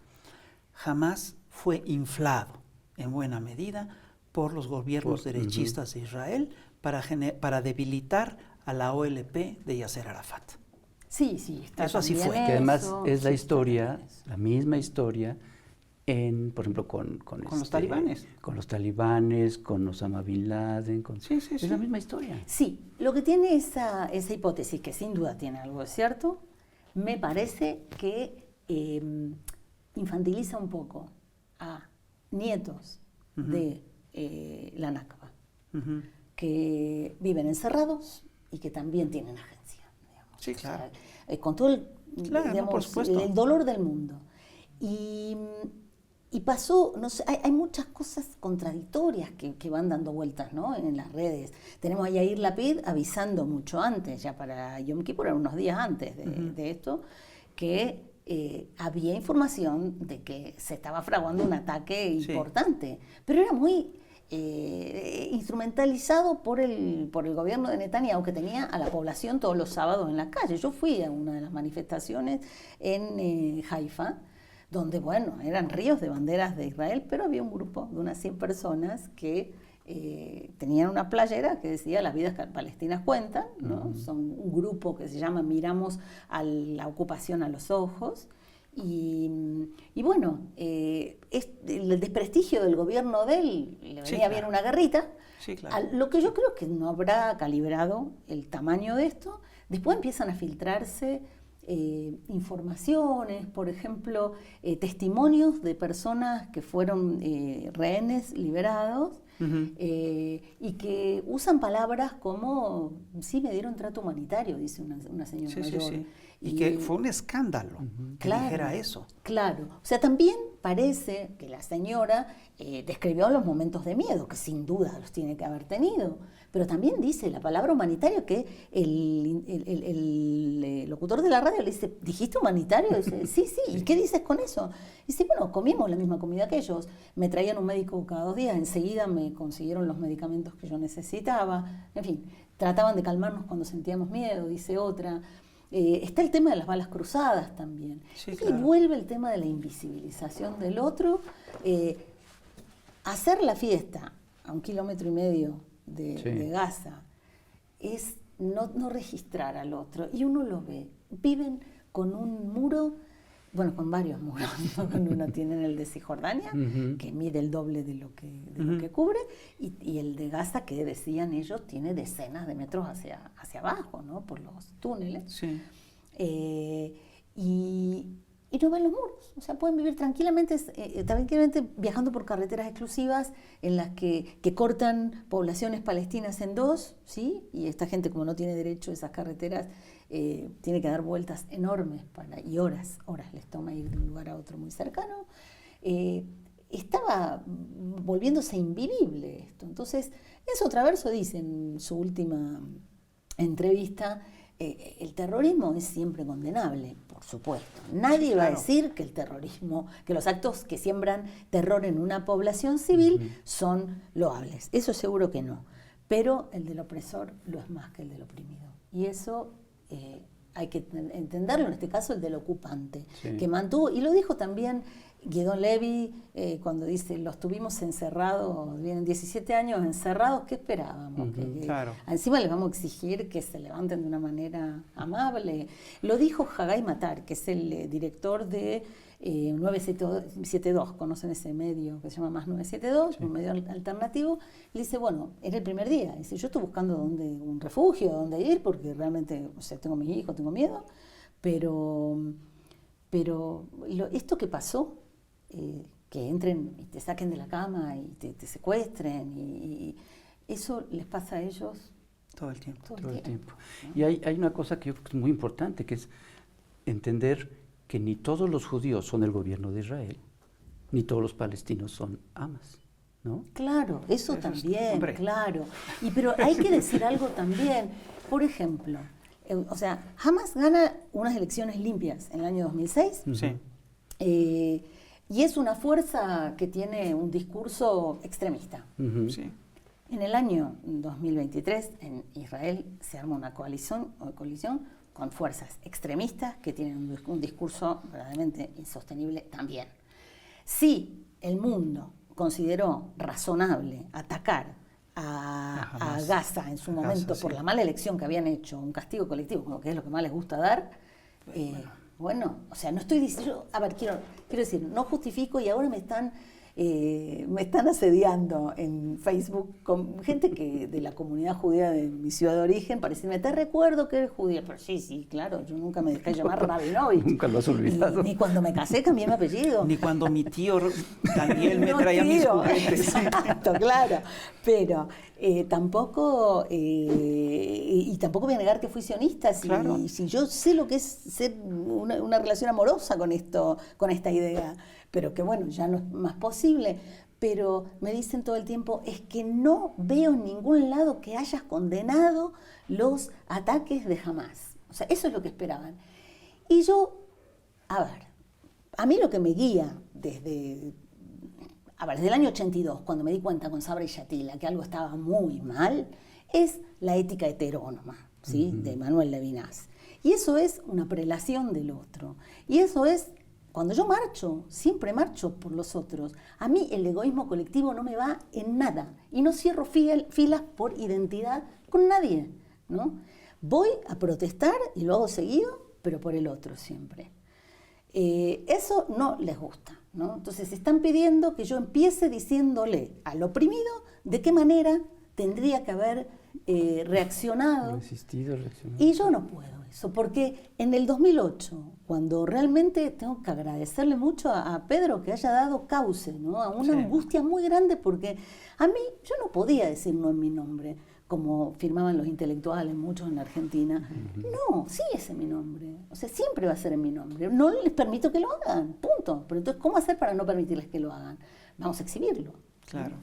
B: jamás fue inflado en buena medida por los gobiernos derechistas de Israel para debilitar a la OLP de Yasser Arafat.
C: Sí, está
B: Eso así
C: también
B: fue.
A: Que además
C: eso,
A: es la
C: sí,
A: historia, la misma historia, por ejemplo, con
B: los talibanes.
A: Con los talibanes, con Osama Bin Laden.
B: Sí.
A: Es la misma historia.
C: Sí, lo que tiene esa hipótesis, que sin duda tiene algo de cierto, me parece que infantiliza un poco a nietos de la Nakba, que viven encerrados y que también tienen agencia.
B: Sí, claro.
C: O sea, con todo
B: por supuesto.
C: el dolor del mundo. Y pasó, no sé, hay muchas cosas contradictorias que van dando vueltas, ¿no?, en las redes. Tenemos a Yair Lapid avisando mucho antes, ya para Yom Kippur, unos días antes de esto, que había información de que se estaba fraguando un ataque importante, pero era muy instrumentalizado por el gobierno de Netanyahu, que tenía a la población todos los sábados en la calle. Yo fui a una de las manifestaciones en Haifa, donde, bueno, eran ríos de banderas de Israel, pero había un grupo de unas 100 personas que tenían una playera que decía "Las vidas palestinas cuentan", ¿no? Son un grupo que se llama Miramos a la ocupación a los ojos. Y bueno, el desprestigio del gobierno de él, le venía bien una guerrita.
B: Sí, claro.
C: Lo que yo creo que no habrá calibrado el tamaño de esto. Después empiezan a filtrarse informaciones, por ejemplo, testimonios de personas que fueron rehenes liberados. Y que usan palabras como, sí, me dieron trato humanitario, dice una señora mayor.
B: Sí. Y que fue un escándalo que dijera eso.
C: Claro. O sea, también parece que la señora describió los momentos de miedo, que sin duda los tiene que haber tenido, pero también dice la palabra humanitario, que el locutor de la radio le dice, ¿dijiste humanitario? Y dice, sí. ¿Y qué dices con eso? Y dice, bueno, comimos la misma comida que ellos, me traían un médico cada 2 días, enseguida me consiguieron los medicamentos que yo necesitaba, en fin, trataban de calmarnos cuando sentíamos miedo, dice otra. Está el tema de las balas cruzadas también.
B: Sí,
C: y
B: claro.
C: vuelve el tema de la invisibilización del otro. Hacer la fiesta a 1,5 kilómetros de Gaza es no registrar al otro. Y uno lo ve. Viven con un muro, bueno, con varios muros. Cuando uno tiene el de Cisjordania, que mide el doble de lo que cubre, y el de Gaza, que decían ellos, tiene decenas de metros hacia abajo, ¿no? Por los túneles.
B: Sí.
C: Y no ven los muros. O sea, pueden vivir tranquilamente viajando por carreteras exclusivas en las que cortan poblaciones palestinas en dos, ¿sí? Y esta gente, como no tiene derecho a esas carreteras, tiene que dar vueltas enormes y horas les toma ir de un lugar a otro muy cercano. Estaba volviéndose invivible esto. Entonces, en su traverso dice en su última entrevista, el terrorismo es siempre condenable, por supuesto. Nadie va a decir que el terrorismo, que los actos que siembran terror en una población civil son loables. Eso seguro que no. Pero el del opresor lo es más que el del oprimido. Y eso hay que entenderlo, en este caso el del ocupante, que mantuvo, y lo dijo también Guidón Levy, cuando dice, los tuvimos encerrados, vienen 17 años encerrados, ¿qué esperábamos?
B: Claro.
C: Encima les vamos a exigir que se levanten de una manera amable. Lo dijo Hagai Matar, que es el director de 972, conocen ese medio que se llama Más 972, un medio alternativo. Le dice, bueno, era el primer día. Dice, yo estoy buscando un refugio, dónde ir, porque realmente, o sea, tengo mis hijos, tengo miedo, pero esto que pasó, que entren y te saquen de la cama y te secuestren, y eso les pasa a ellos
B: todo el tiempo.
A: Todo el tiempo. Y hay una cosa que yo creo que es muy importante, que es entender que ni todos los judíos son el gobierno de Israel, ni todos los palestinos son Hamas, ¿no?
C: Claro, eso también,
B: hombre.
C: claro. Pero hay que decir algo también. Por ejemplo, o sea, Hamas gana unas elecciones limpias en el año 2006.
B: Sí.
C: Y es una fuerza que tiene un discurso extremista.
B: Sí.
C: En el año 2023, en Israel se arma una coalición con fuerzas extremistas que tienen un discurso verdaderamente insostenible también. Si el mundo consideró razonable atacar a Gaza en su momento por la mala elección que habían hecho, un castigo colectivo, como que es lo que más les gusta dar, bueno, o sea, no estoy diciendo, a ver, quiero decir, no justifico, y ahora me están asediando en Facebook con gente que de la comunidad judía de mi ciudad de origen, para decirme, te recuerdo que eres judía. Pero sí, claro, yo nunca me dejé llamar Rabinovich.
A: Nunca lo has olvidado.
C: Ni cuando me casé cambié mi apellido.
B: Ni cuando mi tío Daniel me
C: No,
B: traía mis
C: tío.
B: juguetes.
C: Exacto, claro. Pero tampoco voy a negar que fui sionista.
B: Claro.
C: Si yo sé lo que es ser una relación amorosa con esta idea, pero que bueno, ya no es más posible. Pero me dicen todo el tiempo, es que no veo en ningún lado que hayas condenado los ataques de Hamás. O sea, eso es lo que esperaban. Y yo, a mí lo que me guía desde el año 82, cuando me di cuenta con Sabra y Shatila que algo estaba muy mal, es la ética heterónoma, ¿sí? De Manuel Levinas. Y eso es una prelación del otro. Y eso es cuando yo marcho, siempre marcho por los otros. A mí el egoísmo colectivo no me va en nada y no cierro filas por identidad con nadie, ¿no? Voy a protestar y lo hago seguido, pero por el otro siempre. Eso no les gusta, ¿no? Entonces están pidiendo que yo empiece diciéndole al oprimido de qué manera tendría que haber reaccionado.
A: Resistido, reaccionado.
C: Y yo no puedo eso, porque en el 2008, cuando realmente tengo que agradecerle mucho a Pedro que haya dado cauce, ¿no? A una angustia muy grande, porque a mí yo no podía decir no en mi nombre, como firmaban los intelectuales, muchos en la Argentina. No, sí es en mi nombre. O sea, siempre va a ser en mi nombre. No les permito que lo hagan, punto. Pero entonces, ¿cómo hacer para no permitirles que lo hagan? Vamos a exhibirlo.
B: Claro.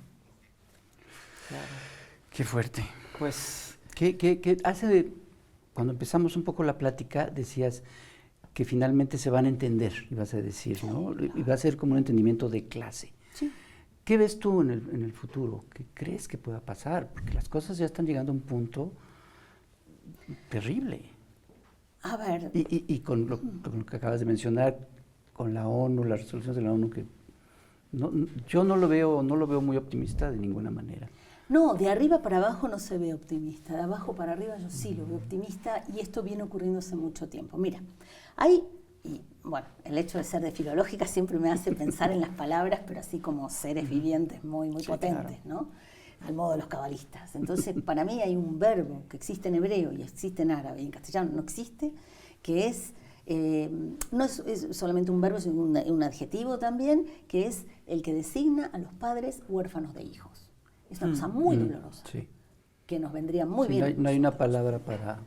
B: Claro.
A: Qué fuerte.
B: Pues,
A: ¿Qué hace cuando empezamos un poco la plática, decías que finalmente se van a entender, ibas a decir, ¿no? Y va a ser como un entendimiento de clase.
C: Sí.
A: ¿Qué ves tú en el futuro? ¿Qué crees que pueda pasar? Porque las cosas ya están llegando a un punto terrible.
C: A ver.
A: Y con lo que acabas de mencionar, con la ONU, las resoluciones de la ONU, que yo no lo veo muy optimista de ninguna manera.
C: No, de arriba para abajo no se ve optimista, de abajo para arriba yo sí lo veo optimista y esto viene ocurriendo hace mucho tiempo. Mira, bueno, el hecho de ser de filológica siempre me hace pensar en las palabras, pero así como seres vivientes muy potentes, claro, ¿no? Al modo de los cabalistas. Entonces, para mí hay un verbo que existe en hebreo y existe en árabe y en castellano no existe, que es, no es solamente un verbo, sino un adjetivo también, que es el que designa a los padres huérfanos de hijos. Es una cosa muy dolorosa,
A: sí,
C: que nos vendría muy bien.
A: No hay una palabra para...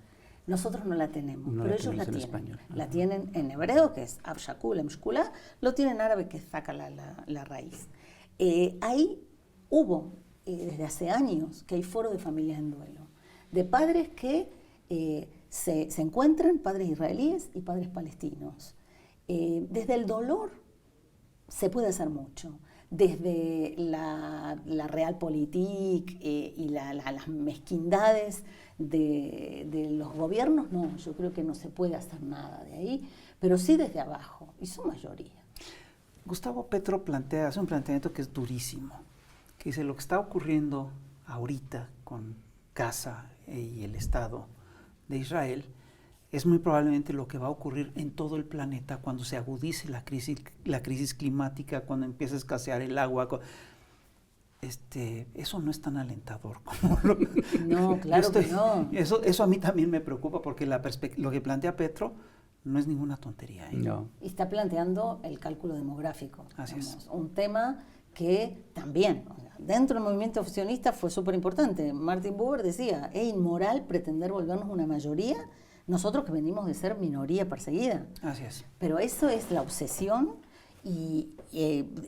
C: Nosotros no la tenemos,
A: no
C: pero
A: la
C: ellos la tienen.
A: Español.
C: La tienen en hebreo, que es abshakul, emshkula, lo tienen en árabe, que saca la raíz. Ahí hubo, desde hace años, que hay foro de familias en duelo, de padres que se encuentran, padres israelíes y padres palestinos. Desde el dolor se puede hacer mucho. Desde la realpolitik y las mezquindades de los gobiernos, no, yo creo que no se puede hacer nada de ahí, pero sí desde abajo, y su mayoría.
B: Gustavo Petro hace un planteamiento que es durísimo, que dice lo que está ocurriendo ahorita con Gaza y el Estado de Israel es muy probablemente lo que va a ocurrir en todo el planeta cuando se agudice la crisis climática, cuando empiece a escasear el agua. Eso no es tan alentador como lo que...
C: No, claro que no.
B: Eso a mí también me preocupa porque lo que plantea Petro no es ninguna tontería.
A: No.
C: Y está planteando el cálculo demográfico.
B: Así es.
C: Un tema que también, dentro del movimiento sionista fue súper importante. Martin Buber decía, es inmoral pretender volvernos una mayoría, nosotros que venimos de ser minoría perseguida.
B: Así es.
C: Pero eso es la obsesión y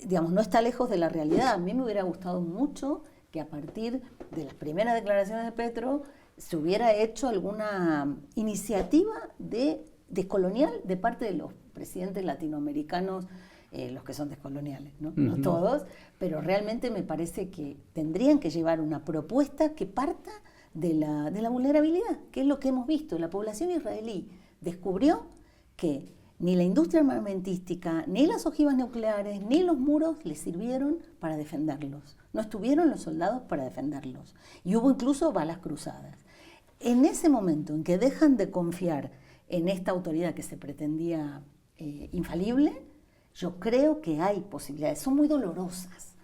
C: digamos, no está lejos de la realidad. A mí me hubiera gustado mucho que a partir de las primeras declaraciones de Petro se hubiera hecho alguna iniciativa descolonial de parte de los presidentes latinoamericanos, los que son descoloniales, ¿no? No todos, pero realmente me parece que tendrían que llevar una propuesta que parta de la vulnerabilidad, que es lo que hemos visto. La población israelí descubrió que ni la industria armamentística, ni las ojivas nucleares, ni los muros les sirvieron para defenderlos. No estuvieron los soldados para defenderlos. Y hubo incluso balas cruzadas. En ese momento en que dejan de confiar en esta autoridad que se pretendía infalible, yo creo que hay posibilidades. Son muy dolorosas,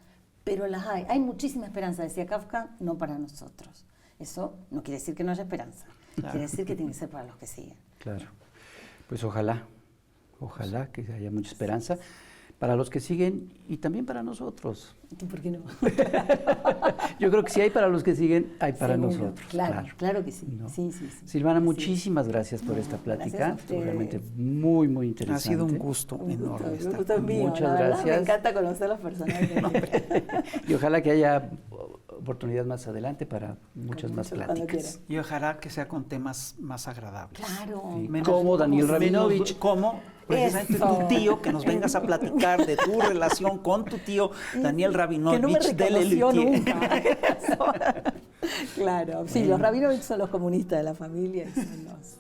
C: pero las hay. Hay muchísima esperanza, decía Kafka, no para nosotros. Eso no quiere decir que no haya esperanza. Claro. Quiere decir que tiene que ser para los que siguen.
A: Claro. Pues ojalá que haya mucha esperanza para los que siguen y también para nosotros.
C: ¿Por qué no?
A: Yo creo que si hay para los que siguen, hay para
C: Seguro,
A: nosotros.
C: Claro que sí.
A: ¿No?
C: Sí.
A: Silvana, muchísimas gracias por esta plática. Estuvo realmente muy, muy interesante.
B: Ha sido un gusto enorme.
C: Un gusto mío.
A: Muchas gracias.
C: Me encanta conocerlos personalmente.
A: Y ojalá que haya oportunidad más adelante para muchas más pláticas.
B: Y ojalá que sea con temas más agradables.
C: Claro.
A: Sí. Como Daniel Rabinovich.
B: Como precisamente tu tío, que nos vengas a platicar de tu relación con tu tío Daniel Rabinovich.
C: Que no me reconoció nunca. Claro, sí, los Rabinovich son los comunistas de la familia y son los...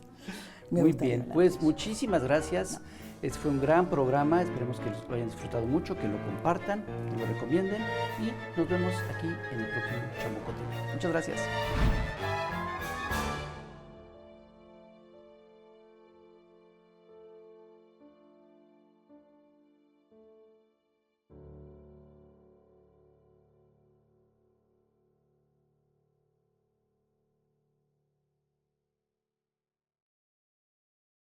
A: Muy bien, pues muchísimas gracias. Este fue un gran programa, esperemos que lo hayan disfrutado mucho, que lo compartan, que lo recomienden y nos vemos aquí en el próximo Chamuco TV. Muchas gracias.